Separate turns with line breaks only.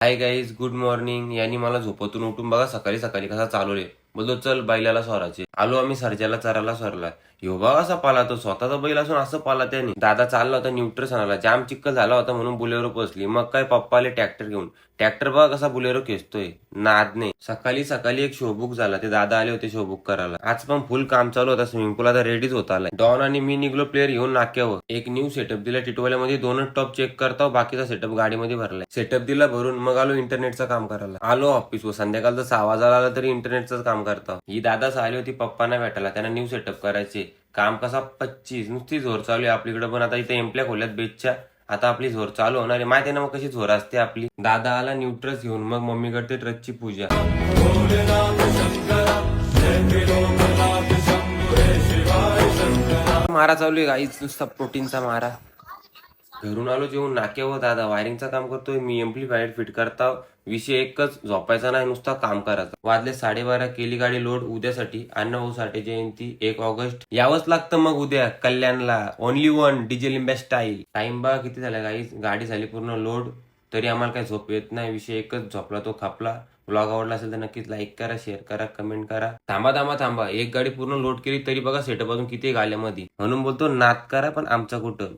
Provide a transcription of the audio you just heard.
Hi guys, good morning. यांनी मला झोपतून उठून बघा सकाळी सकाळी कसा चालवले. बोलतो चल बैलाला स्वराचे. आलो आम्ही सर्जाला चराला स्वरला. ह्यो बघा असा पाला, तो स्वतःचा बैल असून असं पाला त्याने. दादा चालला होता न्यूट्रस आणायला, जाम चिक्कल झाला होता म्हणून बुलेरो पोचली. मग काय पप्पा आले ट्रॅक्टर घेऊन. ट्रॅक्टर बघा कसा बुलेरो खेचतोय, नाद नाही. सकाळी सकाळी एक शो बुक झाला, ते दादा आले होते शो बुक करायला. आज पण फुल काम चालू होता, स्विमिंग पूल आता रेडीच होत आलाय. डॉन आणि मी निघलो प्लेअर घेऊन नाक्यावर. एक न्यू सेटअप दिला टिटवाल्यामध्ये, दोनच टॉप चेक करता, बाकीचा सेटअप गाडीमध्ये भरलाय. सेटअप दिला भरून, मग आलो इंटरनेटचं काम करायला. आलो ऑफिसवर, संध्याकाळचा 6 वाजायला आला तरी इंटरनेटचं काम करता. ही दादाच आली होती पप्पांना भेटायला, त्यांना न्यू सेटअप करायचे. काम कसा 25 नुसती झोर चालू आहे आपलीकडे. पण आता इथे एम्प्लॉय खोल्यात बेचच्या, आता आपली झोर चालू होणार आहे. माहिती ना मग कशी झोर असते आपली. दादा आला न्यूट्रस घेऊन, मग मम्मी करते ट्रचची पूजा. मारा चालू आहे गाईच, नुसता प्रोटीनचा मारा. घरून आलो जेवून नाक्यावर, दादा वायरिंगचं काम करतोय, मी एम्प्लिफायर फिट करता. विषय एकच, झोपायचा नाही, नुसता काम करायचं. वाजले 12:30, केली गाडी लोड उद्यासाठी. अण्णाभाऊ साठे जयंती 1 ऑगस्ट. यावंच लागतं मग उद्या कल्याणला. Only one DJ Limbya style. Time बघा किती झाला गाईज, गाडी झाली पूर्ण लोड, तरी आम्हाला काही झोप येत नाही. विषय एकच, झोपला तो खापला. ब्लॉग आवडला असेल तर नक्कीच लाईक करा, शेअर करा, कमेंट करा. थांबा थांबा थांबा, एक गाडी पूर्ण लोड केली तरी बघा सेटअप अजून किती गाड्यामध्ये. म्हणून बोलतो नाद करा, पण आमचा कुठं.